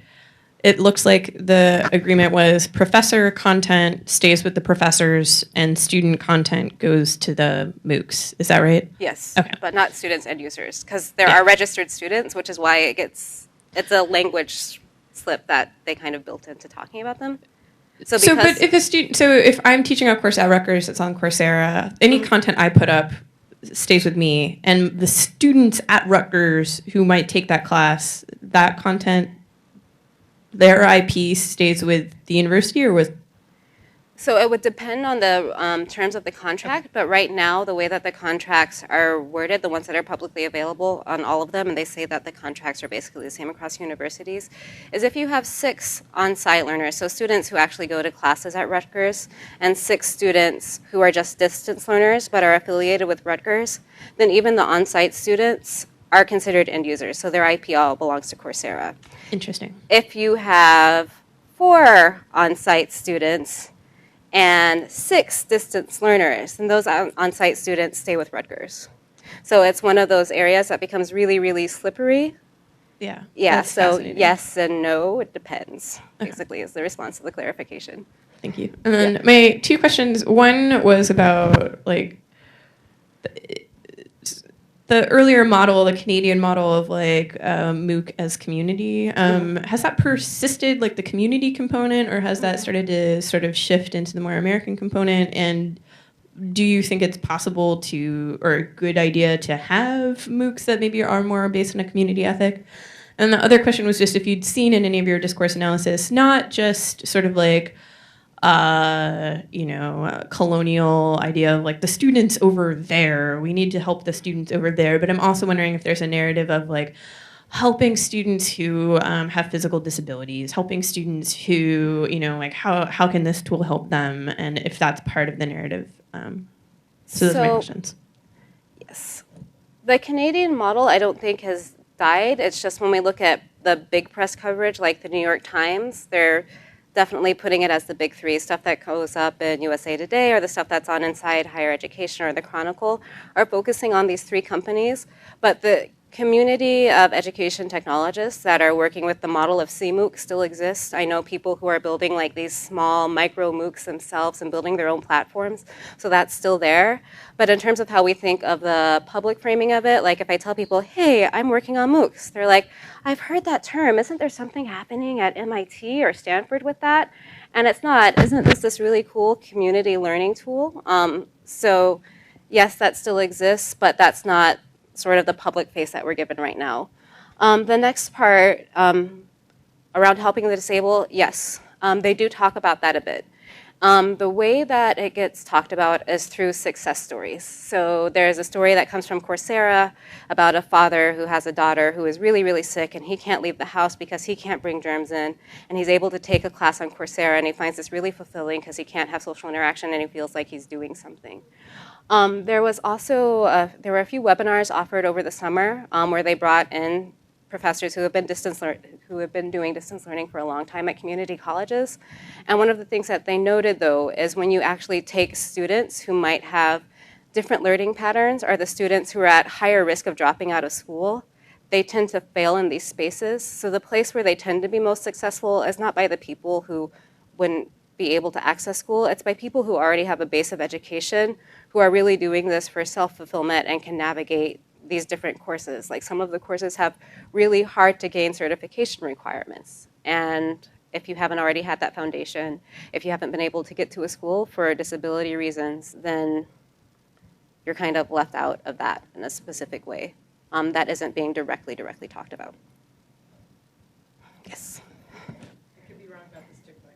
it looks like the agreement was professor content stays with the professors and student content goes to the MOOCs. Is that right? Yes, okay. But not students and users, because there are registered students, which is why it's a language slip that they kind of built into talking about them. But if a student, so if I'm teaching a course at Rutgers, it's on Coursera, any content I put up stays with me, and the students at Rutgers who might take that class, that content their IP stays with the university or with? So it would depend on the terms of the contract, but right now, the way that the contracts are worded, the ones that are publicly available on all of them, and they say that the contracts are basically the same across universities, is if you have 6 on-site learners, so students who actually go to classes at Rutgers, and 6 students who are just distance learners but are affiliated with Rutgers, then even the on-site students are considered end users, so their IP all belongs to Coursera. Interesting. If you have 4 on-site students and 6 distance learners, and those on-site students stay with Rutgers. So it's one of those areas that becomes really, really slippery. Yeah. Yeah, That's so fascinating. yes and no, it depends, basically, is the response to the clarification. Thank you. And then my 2 questions. One was about like the earlier model, the Canadian model of like MOOC as community. Has that persisted, like the community component, or has that started to sort of shift into the more American component? And do you think it's possible to, or a good idea to have MOOCs that maybe are more based on a community ethic? And the other question was just if you'd seen in any of your discourse analysis, not just sort of like colonial idea of like the students over there, we need to help the students over there. But I'm also wondering if there's a narrative of like helping students who have physical disabilities, helping students who, like how can this tool help them? And if that's part of the narrative. So those are my questions. Yes. The Canadian model, I don't think has died. It's just when we look at the big press coverage, like the New York Times, they're definitely putting it as the big 3, stuff that goes up in USA Today or the stuff that's on Inside Higher Education or the Chronicle are focusing on these 3 companies. But the community of education technologists that are working with the model of CMOOC still exists. I know people who are building like these small micro MOOCs themselves and building their own platforms, so that's still there. But in terms of how we think of the public framing of it, like if I tell people, hey, I'm working on MOOCs, they're like, I've heard that term. Isn't there something happening at MIT or Stanford with that? And it's not. Isn't this really cool community learning tool? So yes, that still exists, but that's not sort of the public face that we're given right now. The next part around helping the disabled, yes, they do talk about that a bit. The way that it gets talked about is through success stories. So there's a story that comes from Coursera about a father who has a daughter who is really, really sick, and he can't leave the house because he can't bring germs in, and he's able to take a class on Coursera, and he finds this really fulfilling because he can't have social interaction, and he feels like he's doing something. There were a few webinars offered over the summer where they brought in professors who have been doing distance learning for a long time at community colleges. And one of the things that they noted, though, is when you actually take students who might have different learning patterns or the students who are at higher risk of dropping out of school, they tend to fail in these spaces. So the place where they tend to be most successful is not by the people who wouldn't be able to access school. It's by people who already have a base of education, who are really doing this for self-fulfillment and can navigate these different courses. Like some of the courses have really hard to gain certification requirements. And if you haven't already had that foundation, if you haven't been able to get to a school for disability reasons, then you're kind of left out of that in a specific way that isn't being directly talked about. Yes. I could be wrong about this too, but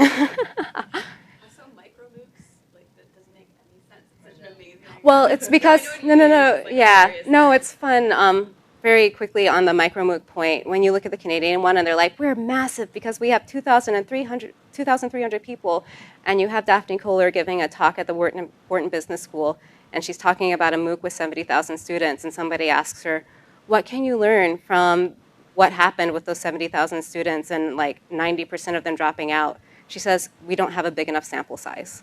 Also, micro MOOCs, like that doesn't make any sense. It's such an amazing. Well, it's because it's fun. Very quickly on the micro MOOC point, when you look at the Canadian one and they're like, we're massive because we have 2,300 people, and you have Daphne Kohler giving a talk at the Wharton Business School, and she's talking about a MOOC with 70,000 students, and somebody asks her, what can you learn from what happened with those 70,000 students and like 90% of them dropping out? She says, we don't have a big enough sample size.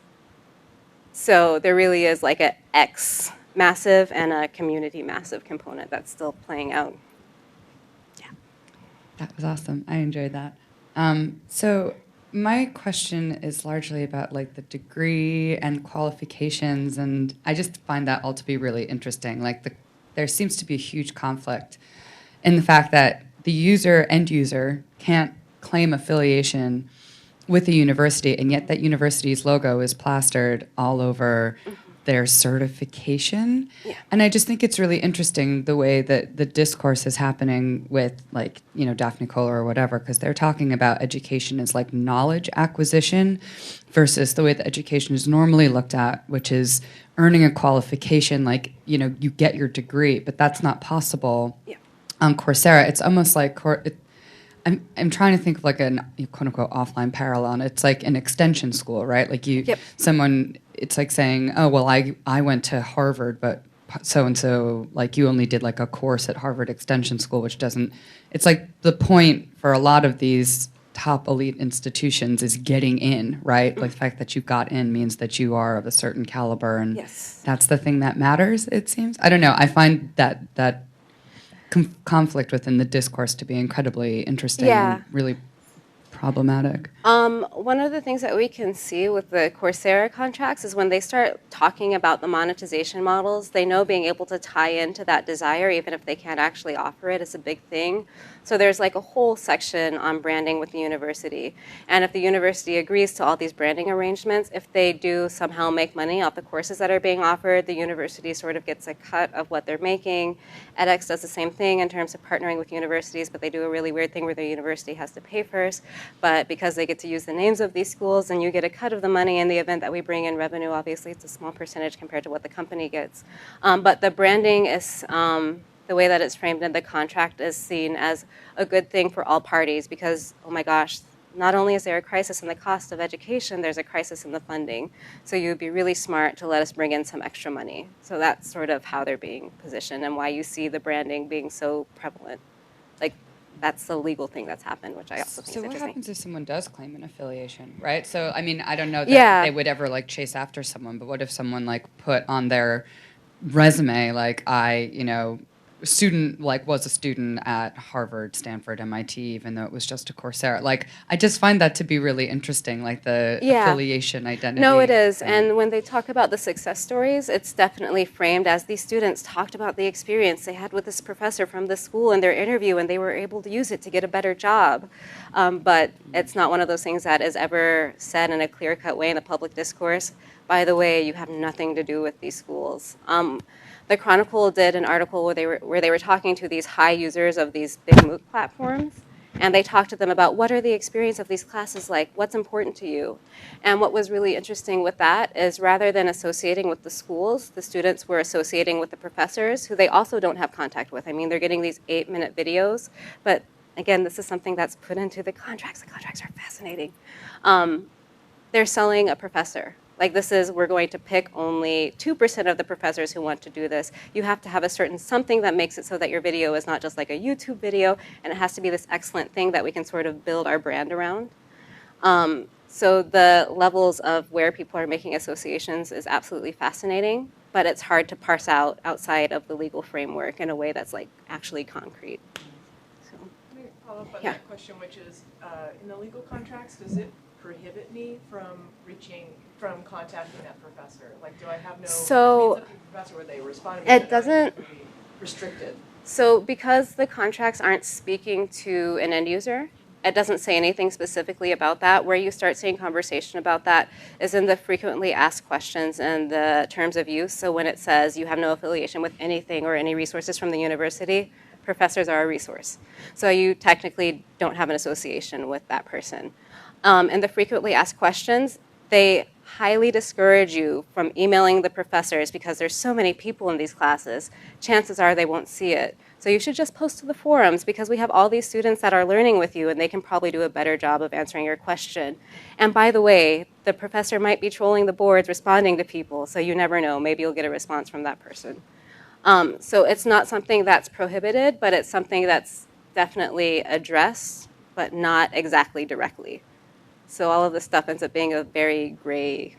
So there really is like an X massive and a community massive component that's still playing out. Yeah. That was awesome. I enjoyed that. So my question is largely about like the degree and qualifications, and I just find that all to be really interesting. Like there seems to be a huge conflict in the fact that the end user can't claim affiliation with the university, and yet that university's logo is plastered all over their certification. Yeah. And I just think it's really interesting the way that the discourse is happening with, like, you know, Daphne Kohler or whatever, because they're talking about education as like knowledge acquisition versus the way that education is normally looked at, which is earning a qualification, like, you know, you get your degree, but that's not possible on Coursera. It's almost like I'm trying to think of like an quote unquote offline parallel. And it's like an extension school, right? Like it's like saying, oh, well, I went to Harvard, but so and so, like, you only did like a course at Harvard Extension School, which doesn't. It's like the point for a lot of these top elite institutions is getting in, right? Like the fact that you got in means that you are of a certain caliber, and that's the thing that matters. It seems. I don't know. I find that conflict within the discourse to be incredibly interesting and really problematic. One of the things that we can see with the Coursera contracts is when they start talking about the monetization models, they know being able to tie into that desire, even if they can't actually offer it, is a big thing. So there's like a whole section on branding with the university. And if the university agrees to all these branding arrangements, if they do somehow make money off the courses that are being offered, the university sort of gets a cut of what they're making. edX does the same thing in terms of partnering with universities, but they do a really weird thing where the university has to pay first. But because they get to use the names of these schools, and you get a cut of the money in the event that we bring in revenue, obviously it's a small percentage compared to what the company gets. But the branding is, the way that it's framed in the contract is seen as a good thing for all parties because, oh my gosh, not only is there a crisis in the cost of education, there's a crisis in the funding. So you'd be really smart to let us bring in some extra money. So that's sort of how they're being positioned and why you see the branding being so prevalent. Like, that's the legal thing that's happened, which I also think is interesting. So what happens if someone does claim an affiliation, right? So, I mean, I don't know that they would ever, like, chase after someone, but what if someone, like, put on their resume, like, was a student at Harvard, Stanford, MIT, even though it was just a Coursera. Like, I just find that to be really interesting, like the affiliation identity. No, it is. And when they talk about the success stories, it's definitely framed as these students talked about the experience they had with this professor from this school in their interview, and they were able to use it to get a better job. But it's not one of those things that is ever said in a clear-cut way in the public discourse. By the way, you have nothing to do with these schools. The Chronicle did an article where they were talking to these high users of these big MOOC platforms, and they talked to them about what are the experience of these classes like, what's important to you. And what was really interesting with that is rather than associating with the schools, the students were associating with the professors, who they also don't have contact with. I mean, they're getting these 8-minute videos, but again, this is something that's put into the contracts. The contracts are fascinating. They're selling a professor. Like we're going to pick only 2% of the professors who want to do this. You have to have a certain something that makes it so that your video is not just like a YouTube video, and it has to be this excellent thing that we can sort of build our brand around. So the levels of where people are making associations is absolutely fascinating, but it's hard to parse out outside of the legal framework in a way that's like actually concrete. So, let me follow up on that question, which is, in the legal contracts, does it prohibit me from contacting that professor? Like, do I have no professor where they respond to me? It doesn't be restricted. So because the contracts aren't speaking to an end user, it doesn't say anything specifically about that. Where you start seeing conversation about that is in the frequently asked questions and the terms of use. So when it says you have no affiliation with anything or any resources from the university, professors are a resource. So you technically don't have an association with that person. And the frequently asked questions, they highly discourage you from emailing the professors because there's so many people in these classes. Chances are they won't see it. So you should just post to the forums because we have all these students that are learning with you and they can probably do a better job of answering your question. And by the way, the professor might be trolling the boards, responding to people, so you never know. Maybe you'll get a response from that person. So it's not something that's prohibited, but it's something that's definitely addressed, but not exactly directly. So all of this stuff ends up being a very gray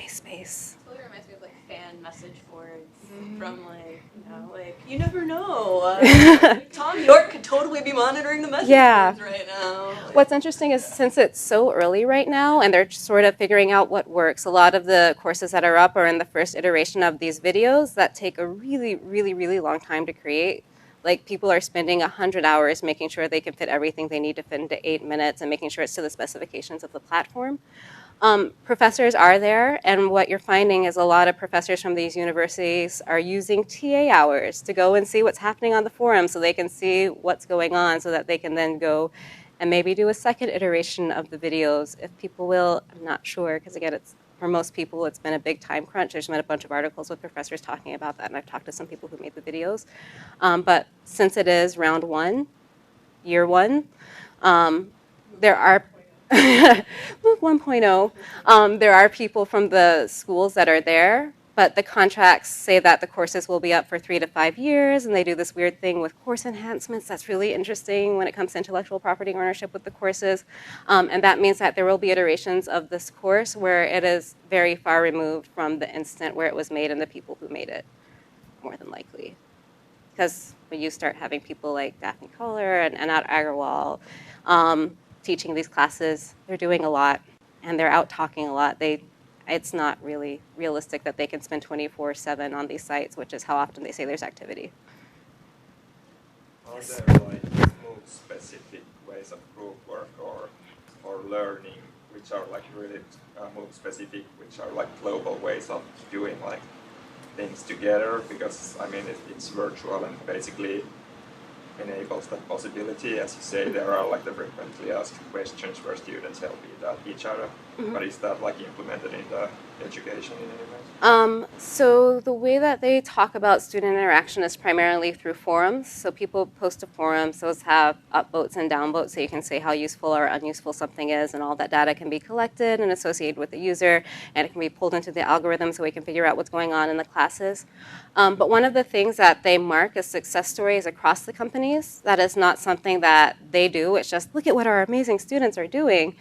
space. It totally reminds me of like fan message boards from you never know. Tom York could totally be monitoring the message boards right now. What's interesting is since it's so early right now and they're sort of figuring out what works, a lot of the courses that are up are in the first iteration of these videos that take a really, really, really long time to create. Like people are spending 100 hours making sure they can fit everything they need to fit into 8 minutes and making sure it's to the specifications of the platform. Professors are there, and what you're finding is a lot of professors from these universities are using TA hours to go and see what's happening on the forum so they can see what's going on so that they can then go and maybe do a second iteration of the videos if people will. I'm not sure, because again, it's for most people, it's been a big time crunch. I've met a bunch of articles with professors talking about that, and I've talked to some people who made the videos. But since it is round one, year one, there are MOOC 1.0. There are people from the schools that are there, but the contracts say that the courses will be up for 3 to 5 years, and they do this weird thing with course enhancements that's really interesting when it comes to intellectual property ownership with the courses. And that means that there will be iterations of this course where it is very far removed from the instant where it was made and the people who made it, more than likely. Because when you start having people like Daphne Kohler and Anat Agarwal teaching these classes, they're doing a lot, and they're out talking a lot. It's not really realistic that they can spend 24/7 on these sites, which is how often they say there's activity. Are there like more specific ways of group work or learning which are like really more specific, which are like global ways of doing like things together? Because I mean it's virtual and basically enables that possibility. As you say, there are like the frequently asked questions where students help each other. Mm-hmm. But is that like implemented in the education in any way? So the way that they talk about student interaction is primarily through forums. So people post to forums. Those have upvotes and downvotes, so you can say how useful or unuseful something is, and all that data can be collected and associated with the user, and it can be pulled into the algorithm so we can figure out what's going on in the classes. But one of the things that they mark as success stories across the companies, that is not something that they do, it's just look at what our amazing students are doing,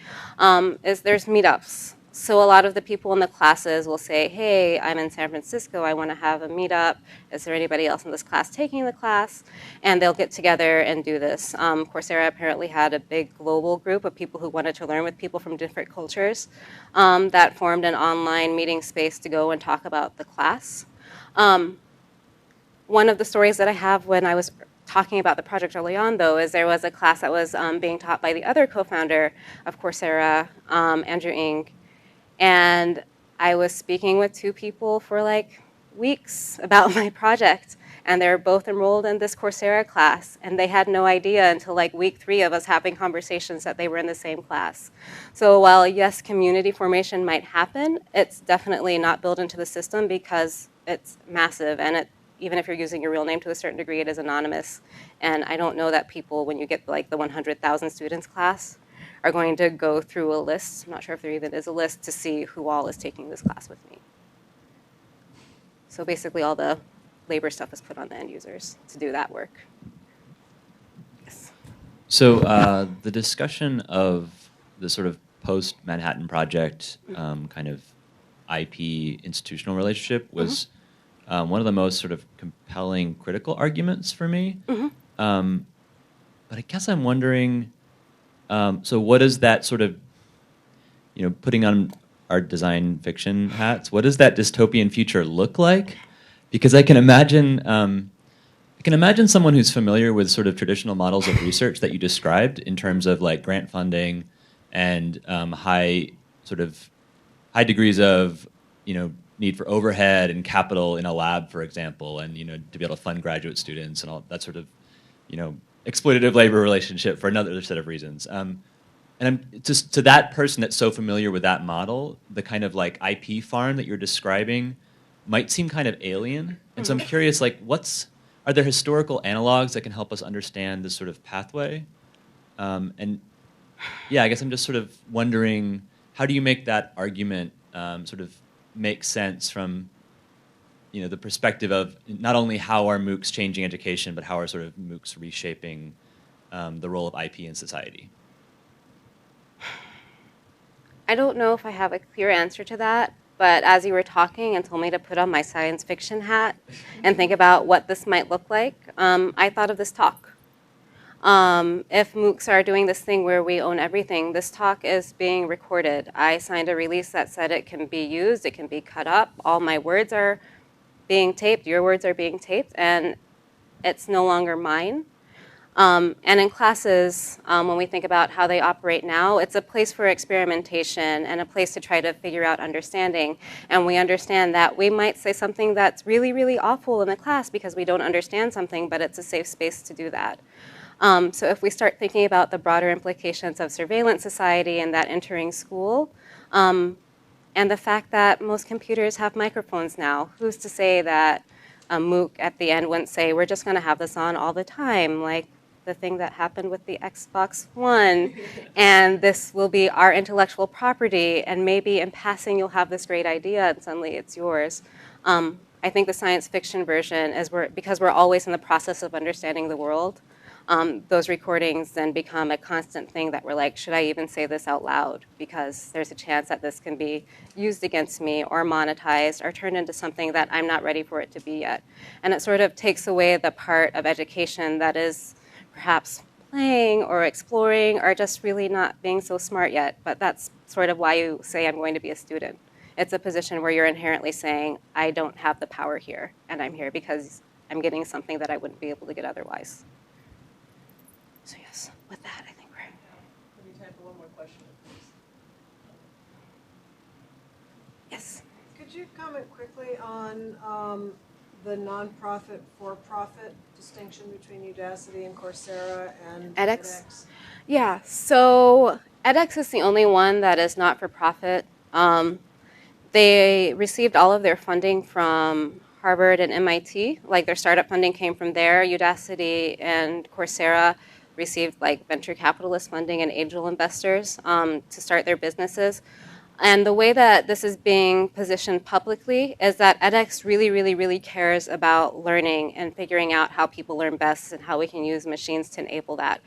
is there's meetups. So a lot of the people in the classes will say, hey, I'm in San Francisco, I want to have a meetup. Is there anybody else in this class taking the class? And they'll get together and do this. Coursera apparently had a big global group of people who wanted to learn with people from different cultures that formed an online meeting space to go and talk about the class. One of the stories that I have when I was talking about the project early on, though, is there was a class that was being taught by the other co-founder of Coursera, Andrew Ng. And I was speaking with 2 people for like weeks about my project, and they were both enrolled in this Coursera class, and they had no idea until like week 3 of us having conversations that they were in the same class. So while yes, community formation might happen, it's definitely not built into the system because it's massive, and even if you're using your real name to a certain degree, it is anonymous. And I don't know that people, when you get like the 100,000 students class, are going to go through a list, I'm not sure if there even is a list, to see who all is taking this class with me. So basically all the labor stuff is put on the end users to do that work. Yes. So the discussion of the sort of post-Manhattan Project kind of IP institutional relationship was one of the most sort of compelling critical arguments for me. But I guess I'm wondering, so what does that sort of, putting on our design fiction hats, what does that dystopian future look like? Because I can imagine someone who's familiar with sort of traditional models of research that you described in terms of like grant funding and high degrees of, need for overhead and capital in a lab, for example, and to be able to fund graduate students and all that sort of, exploitative labor relationship for another set of reasons. And I'm just to that person that's so familiar with that model, the kind of like IP farm that you're describing might seem kind of alien. And so I'm curious, like, are there historical analogs that can help us understand this sort of pathway? And yeah, I guess I'm just sort of wondering, how do you make that argument sort of make sense from the perspective of not only how are MOOCs changing education, but how are sort of MOOCs reshaping the role of IP in society? I don't know if I have a clear answer to that, but as you were talking and told me to put on my science fiction hat and think about what this might look like, I thought of this talk. If MOOCs are doing this thing where we own everything, this talk is being recorded. I signed a release that said it can be used, it can be cut up, all my words are being taped, your words are being taped, and it's no longer mine. And in classes, when we think about how they operate now, it's a place for experimentation and a place to try to figure out understanding. And we understand that we might say something that's really, really awful in the class because we don't understand something, but it's a safe space to do that. So if we start thinking about the broader implications of surveillance society and that entering school, and the fact that most computers have microphones now, who's to say that a MOOC at the end wouldn't say, we're just going to have this on all the time, like the thing that happened with the Xbox One, and this will be our intellectual property, and maybe in passing you'll have this great idea and suddenly it's yours. I think the science fiction version is because we're always in the process of understanding the world, those recordings then become a constant thing that we're like, should I even say this out loud? Because there's a chance that this can be used against me or monetized or turned into something that I'm not ready for it to be yet. And it sort of takes away the part of education that is perhaps playing or exploring or just really not being so smart yet. But that's sort of why you say I'm going to be a student. It's a position where you're inherently saying, I don't have the power here, and I'm here because I'm getting something that I wouldn't be able to get otherwise. So yes, with that, I think we're... Have you time for one more question, please? Yes. Could you comment quickly on the nonprofit for-profit distinction between Udacity and Coursera and edX? Yeah, so edX is the only one that is not for profit. They received all of their funding from Harvard and MIT. Like their startup funding came from there. Udacity and Coursera received like venture capitalist funding and angel investors to start their businesses. And the way that this is being positioned publicly is that edX really, really, really cares about learning and figuring out how people learn best and how we can use machines to enable that.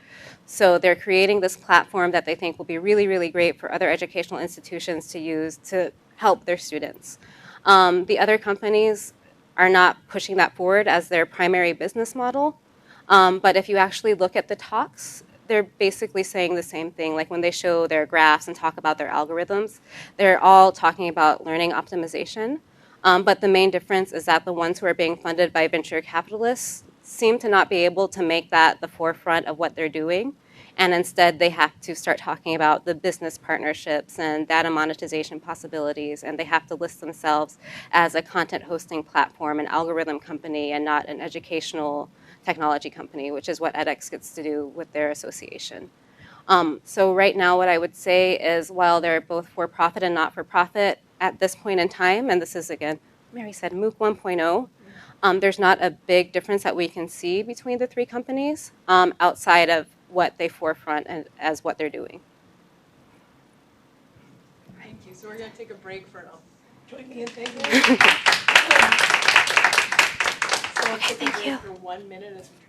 So they're creating this platform that they think will be really, really great for other educational institutions to use to help their students. The other companies are not pushing that forward as their primary business model. But if you actually look at the talks, they're basically saying the same thing. Like when they show their graphs and talk about their algorithms, they're all talking about learning optimization. But the main difference is that the ones who are being funded by venture capitalists seem to not be able to make that the forefront of what they're doing. And instead, they have to start talking about the business partnerships and data monetization possibilities. And they have to list themselves as a content hosting platform, an algorithm company, and not an educational technology company, which is what edX gets to do with their association. So right now, what I would say is while they're both for-profit and not-for-profit at this point in time, and this is, again, Mary said MOOC 1.0, there's not a big difference that we can see between the three companies outside of what they forefront and as what they're doing. Thank you. So we're going to take a break for now. Join me in thanking you. So we'll take a break for 1 minute as we